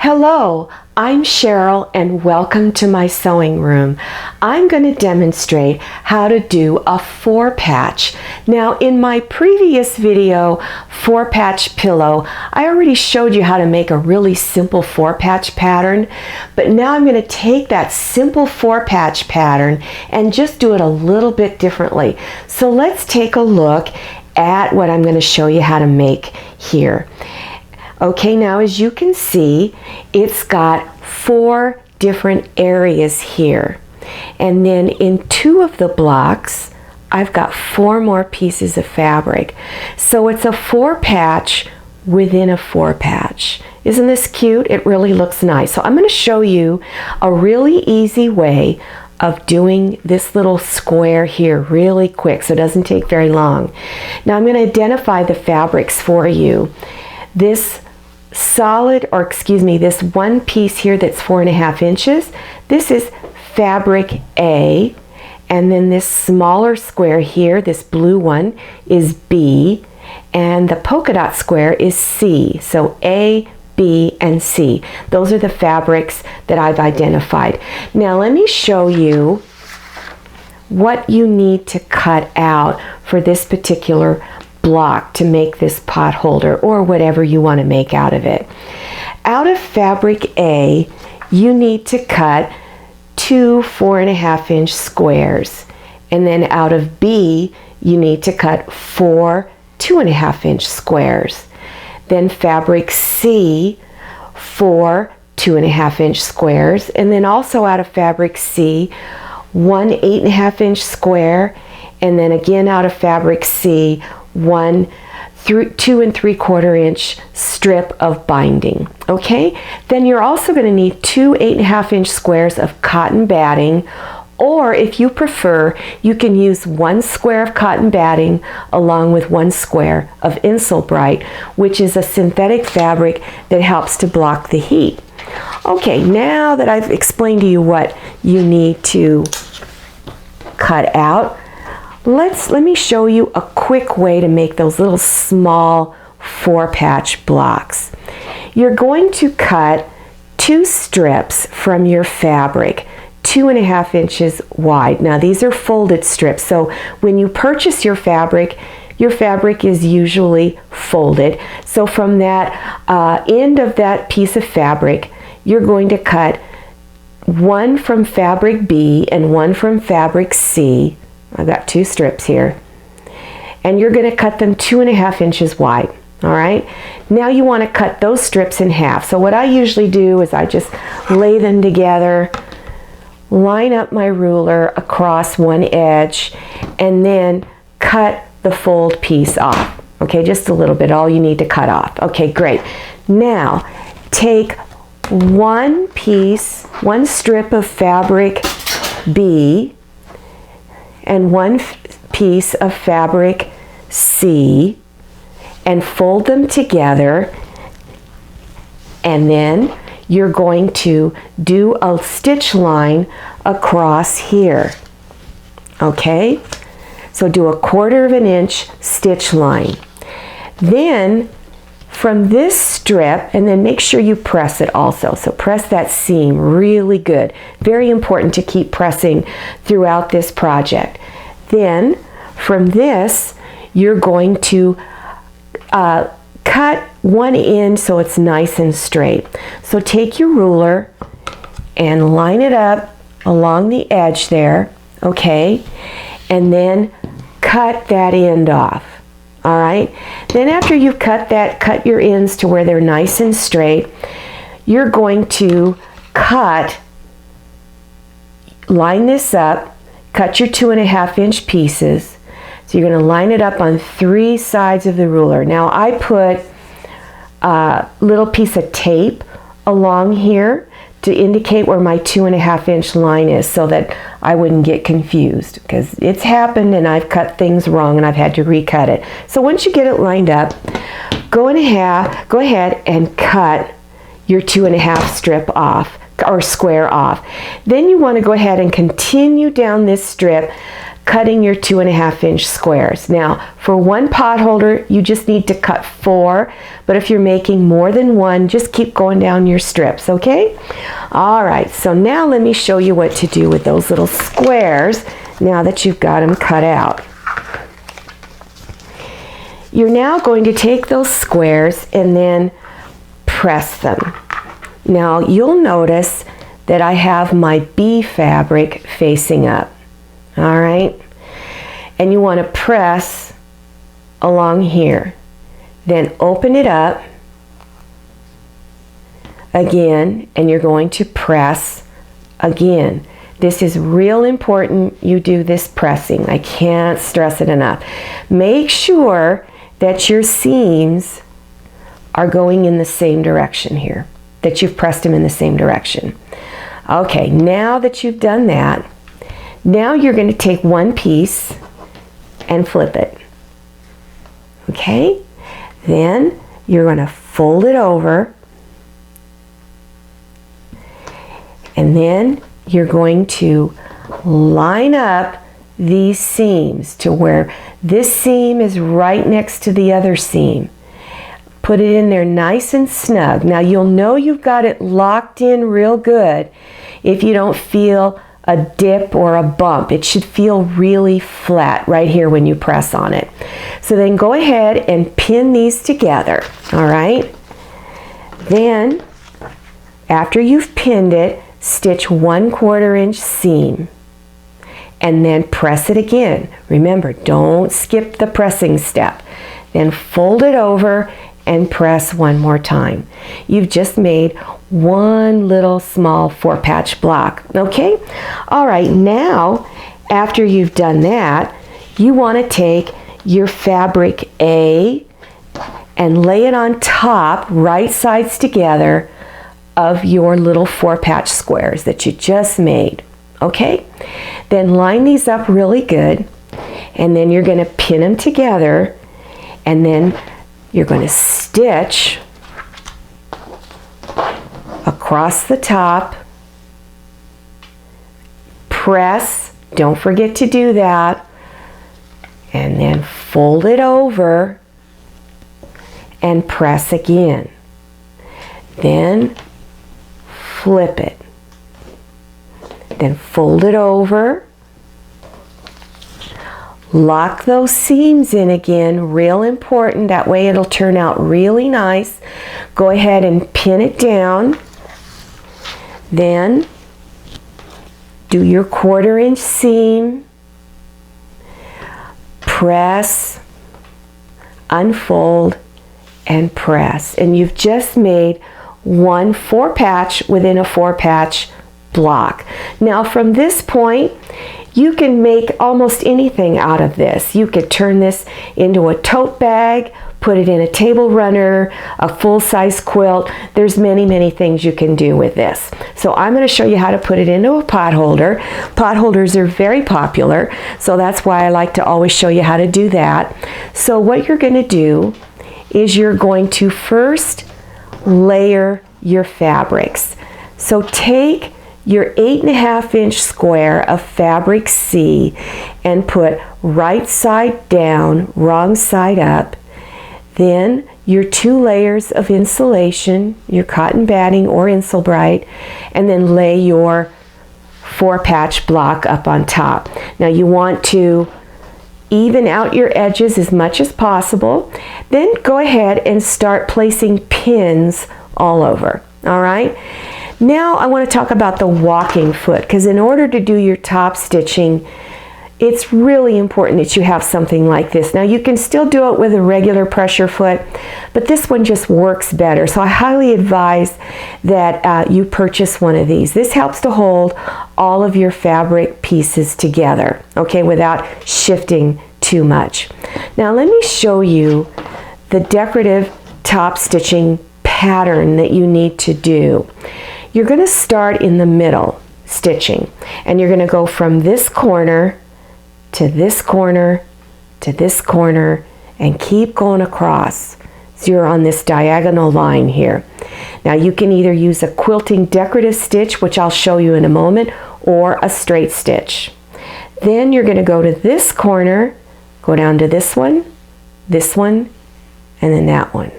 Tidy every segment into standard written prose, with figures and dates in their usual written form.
Hello, I'm Cheryl and welcome to my sewing room. I'm going to demonstrate how to do a 4-patch. Now in my previous video, 4-patch pillow, I already showed you how to make a really simple 4-patch pattern, but now I'm going to take that simple 4-patch pattern and just do it a little bit differently. So let's take a look at what I'm going to show you how to make here. Okay, now as you can see, it's got 4 different areas here. And then in 2 of the blocks, I've got 4 more pieces of fabric. So it's a 4-patch within a 4-patch. Isn't this cute? It really looks nice. So I'm going to show you a really easy way of doing this little square here really quick so it doesn't take very long. Now I'm going to identify the fabrics for you. This this one piece here that's 4.5 inches, this is fabric A, and then this smaller square here, this blue one, is B, and the polka dot square is C. So A, B, and C. Those are the fabrics that I've identified. Now let me show you what you need to cut out for this particular block to make this pot holder or whatever you want to make out of it. Out of fabric A, you need to cut 2 4.5 inch squares, and then out of B you need to cut 4 2.5 inch squares. Then fabric C, 4 2.5 inch squares, and then also out of fabric C, 1 8.5 inch square, and then again out of fabric C, 1 2 3/4 inch strip of binding. Okay, then you're also going to need 2 8.5 inch squares of cotton batting, or if you prefer, you can use 1 square of cotton batting along with 1 square of Insulbrite, which is a synthetic fabric that helps to block the heat. Okay, now that I've explained to you what you need to cut out, let me show you a quick way to make those little small 4-patch blocks. You're going to cut 2 strips from your fabric, 2.5 inches wide. Now these are folded strips, so when you purchase your fabric is usually folded. So from that end of that piece of fabric, you're going to cut 1 from fabric B and 1 from fabric C. I've got 2 strips here, and you're going to cut them 2.5 inches wide. All right, now you want to cut those strips in half. So what I usually do is I just lay them together, line up my ruler across one edge, and then cut the fold piece off. Okay, just a little bit, all you need to cut off. Okay, great. Now take 1 strip of fabric B and 1 piece of fabric C and fold them together, and then you're going to do a stitch line across here. Okay, so do a 1/4 inch stitch line. Then from this strip, and then make sure you press it also. So press that seam really good. Very important to keep pressing throughout this project. Then from this, you're going to cut one end so it's nice and straight. So take your ruler and line it up along the edge there, okay? And then cut that end off. All right, then after you've cut your ends to where they're nice and straight, you're going to line this up, cut your 2.5 inch pieces. So you're going to line it up on 3 sides of the ruler. Now I put a little piece of tape along here to indicate where my 2.5 inch line is so that I wouldn't get confused, because it's happened and I've cut things wrong and I've had to recut it. So once you get it lined up, go ahead and cut your 2.5 strip off or square off. Then you want to go ahead and continue down this strip, cutting your 2.5-inch squares. Now, for one pot holder, you just need to cut 4, but if you're making more than one, just keep going down your strips, okay? All right, so now let me show you what to do with those little squares now that you've got them cut out. You're now going to take those squares and then press them. Now, you'll notice that I have my B fabric facing up. All right, and you want to press along here, then open it up again, and you're going to press again. This is real important you do this pressing. I can't stress it enough. Make sure that your seams are going in the same direction here, that you've pressed them in the same direction. Okay, now that you've done that, now you're going to take one piece and flip it. Okay? Then you're going to fold it over, and then you're going to line up these seams to where this seam is right next to the other seam. Put it in there nice and snug. Now you'll know you've got it locked in real good if you don't feel a dip or a bump. It should feel really flat right here when you press on it. So then go ahead and pin these together, all right? Then, after you've pinned it, stitch 1/4 inch seam and then press it again. Remember, don't skip the pressing step. Then fold it over and press one more time. You've just made one little small 4-patch block, okay? All right, now, after you've done that, you want to take your fabric A and lay it on top, right sides together, of your little 4-patch squares that you just made, okay? Then line these up really good, and then you're going to pin them together, and then you're going to stitch across the top, press, don't forget to do that, and then fold it over and press again. Then flip it. Then fold it over. Lock those seams in again, real important, that way it'll turn out really nice. Go ahead and pin it down. Then do your 1/4 inch seam, press, unfold, and press. And you've just made one 4-patch within a 4-patch block. Now from this point, you can make almost anything out of this. You could turn this into a tote bag, put it in a table runner, a full-size quilt. There's many things you can do with this. So I'm going to show you how to put it into a pot holder. Pot holders are very popular, so that's why I like to always show you how to do that. So what you're going to do is you're going to first layer your fabrics. So take your 8.5 inch square of fabric C and put right side down, wrong side up. Then your 2 layers of insulation, your cotton batting or Insulbrite, and then lay your 4-patch block up on top. Now you want to even out your edges as much as possible. Then go ahead and start placing pins all over, all right? Now I want to talk about the walking foot, because in order to do your top stitching, it's really important that you have something like this. Now you can still do it with a regular pressure foot, but this one just works better. So I highly advise that you purchase one of these. This helps to hold all of your fabric pieces together, okay, without shifting too much. Now let me show you the decorative top stitching pattern that you need to do. You're going to start in the middle stitching, and you're going to go from this corner to this corner to this corner and keep going across. So you're on this diagonal line here. Now you can either use a quilting decorative stitch, which I'll show you in a moment, or a straight stitch. Then you're going to go to this corner, go down to this one, and then that one.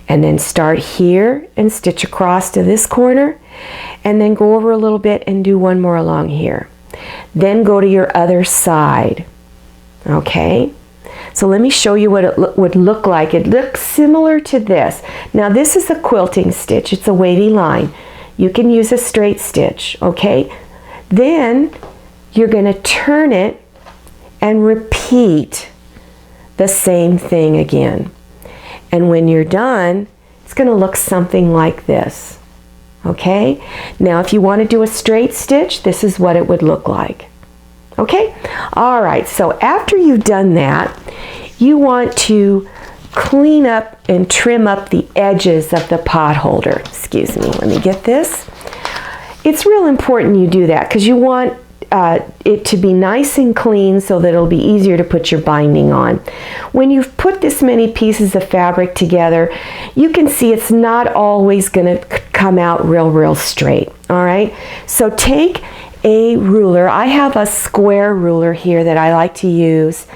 And then start here and stitch across to this corner, and then go over a little bit and do one more along here. Then go to your other side. Okay? So let me show you what it would look like. It looks similar to this. Now this is a quilting stitch. It's a wavy line. You can use a straight stitch, okay? Then you're going to turn it and repeat the same thing again. And when you're done, it's going to look something like this. Okay? Now if you want to do a straight stitch, this is what it would look like. Okay? Alright, so after you've done that, you want to clean up and trim up the edges of the pot holder. Excuse me, let me get this. It's real important you do that because you want it to be nice and clean so that it'll be easier to put your binding on. When you've put this many pieces of fabric together, you can see it's not always going to come out real straight. Alright, so take a ruler. I have a square ruler here that I like to use,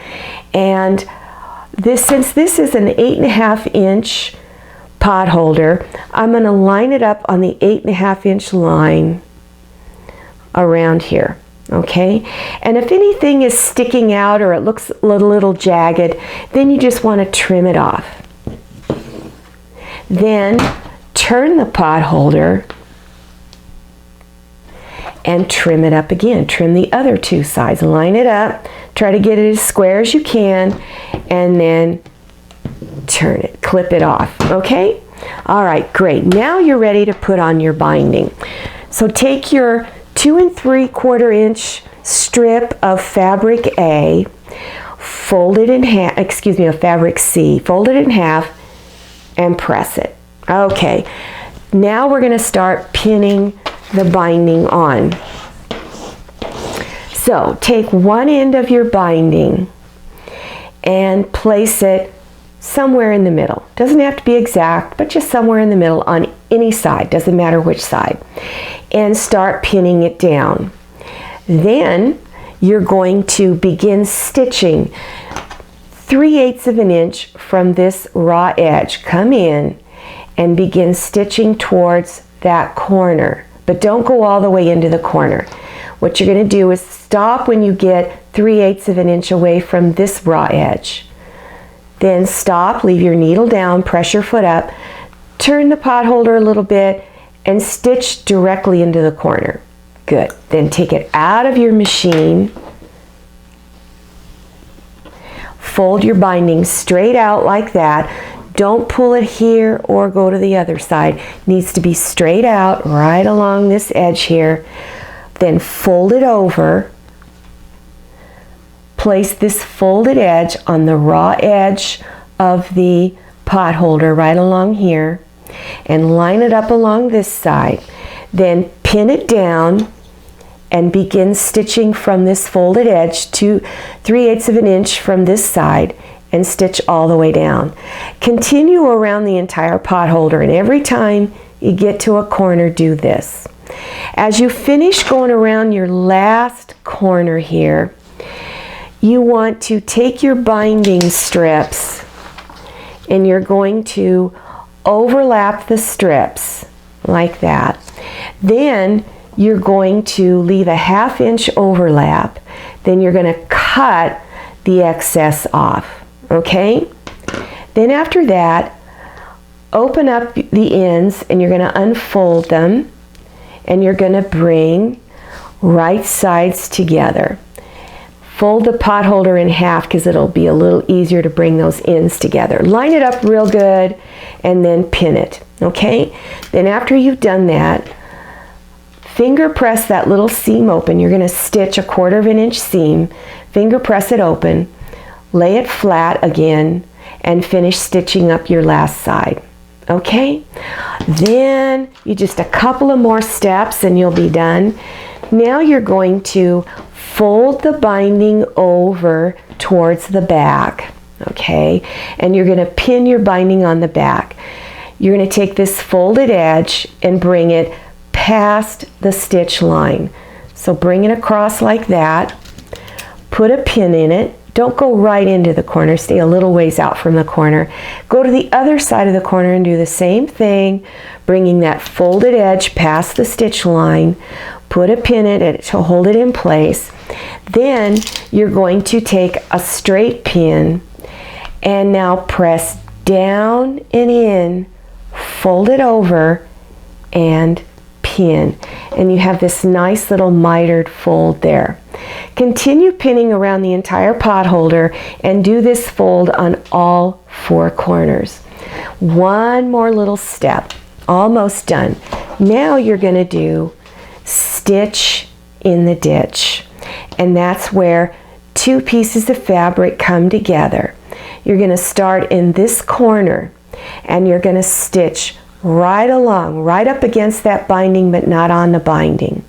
and since this is an 8.5 inch pot holder, I'm going to line it up on the 8.5 inch line around here. Okay, and if anything is sticking out or it looks a little jagged, then you just want to trim it off. Then turn the pot holder and trim it up again. Trim the other two sides. Line it up. Try to get it as square as you can, and then turn it. Clip it off. Okay? All right, great. Now you're ready to put on your binding. So take your 2 3/4 inch strip of fabric A, fold it in half, excuse me, of fabric C, fold it in half and press it. Okay, now we're going to start pinning the binding on. So take one end of your binding and place it somewhere in the middle. Doesn't have to be exact, but just somewhere in the middle on any side, doesn't matter which side, and start pinning it down. Then you're going to begin stitching 3/8 of an inch from this raw edge. Come in and begin stitching towards that corner, but don't go all the way into the corner. What you're going to do is stop when you get 3/8 of an inch away from this raw edge. Then stop, leave your needle down, press your foot up, turn the pot holder a little bit, and stitch directly into the corner. Good. Then take it out of your machine. Fold your binding straight out like that. Don't pull it here or go to the other side. It needs to be straight out right along this edge here. Then fold it over. Place this folded edge on the raw edge of the pot holder right along here and line it up along this side. Then pin it down and begin stitching from this folded edge to 3/8 of an inch from this side and stitch all the way down. Continue around the entire pot holder, and every time you get to a corner, do this. As you finish going around your last corner here, you want to take your binding strips and you're going to overlap the strips like that. Then you're going to leave a 1/2 inch overlap. Then you're going to cut the excess off. Okay? Then after that, open up the ends and you're going to unfold them, and you're going to bring right sides together. Fold the pot holder in half because it'll be a little easier to bring those ends together. Line it up real good and then pin it. Okay? Then after you've done that, finger press that little seam open. You're going to stitch a 1/4 of an inch seam. Finger press it open. Lay it flat again and finish stitching up your last side. Okay? Then you just a couple of more steps and you'll be done. Now you're going to fold the binding over towards the back. Okay? And you're going to pin your binding on the back. You're going to take this folded edge and bring it past the stitch line. So bring it across like that. put a pin in it. Don't go right into the corner, stay a little ways out from the corner. Go to the other side of the corner and do the same thing, bringing that folded edge past the stitch line. Put a pin in it to hold it in place. Then you're going to take a straight pin and now press down and in, fold it over, and pin. And you have this nice little mitered fold there. Continue pinning around the entire pot holder and do this fold on all 4 corners. One more little step, almost done. Now you're going to do stitch in the ditch, and that's where 2 pieces of fabric come together. You're going to start in this corner and you're going to stitch right along, right up against that binding, but not on the binding.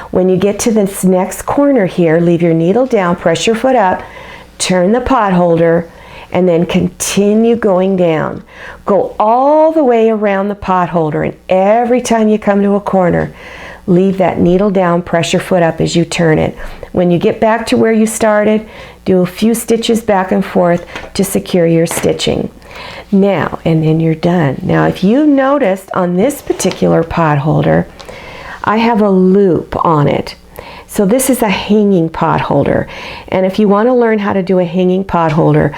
When you get to this next corner here, leave your needle down, press your foot up, turn the pot holder, and then continue going down. Go all the way around the pot holder, and every time you come to a corner, leave that needle down, press your foot up as you turn it. When you get back to where you started, do a few stitches back and forth to secure your stitching. Now, and then you're done. Now, if you noticed on this particular pot holder, I have a loop on it. So this is a hanging pot holder. And if you want to learn how to do a hanging pot holder,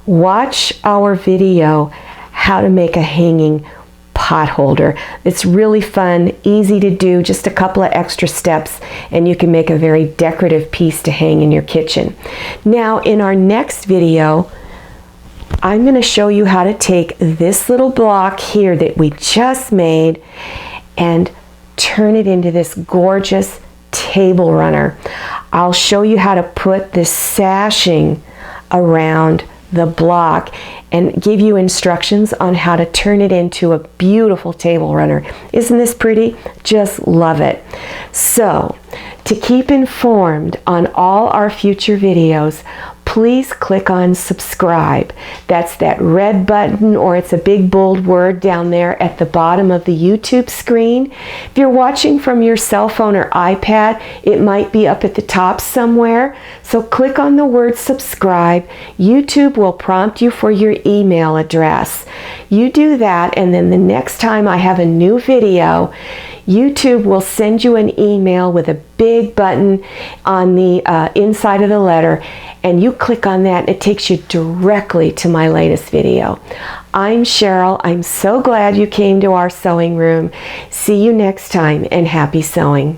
watch our video, how to make a hanging pot holder. It's really fun, easy to do, just a couple of extra steps, and you can make a very decorative piece to hang in your kitchen. Now, in our next video, I'm going to show you how to take this little block here that we just made and turn it into this gorgeous table runner. I'll show you how to put this sashing around the block and give you instructions on how to turn it into a beautiful table runner. Isn't this pretty? Just love it. So, to keep informed on all our future videos, please click on subscribe. That's that red button, or it's a big bold word down there at the bottom of the YouTube screen. If you're watching from your cell phone or iPad, it might be up at the top somewhere. So click on the word subscribe. YouTube will prompt you for your email address. You do that, and then the next time I have a new video, YouTube will send you an email with a big button on the inside of the letter, and you click on that and it takes you directly to my latest video. I'm Cheryl. I'm so glad you came to our sewing room. See you next time, and happy sewing.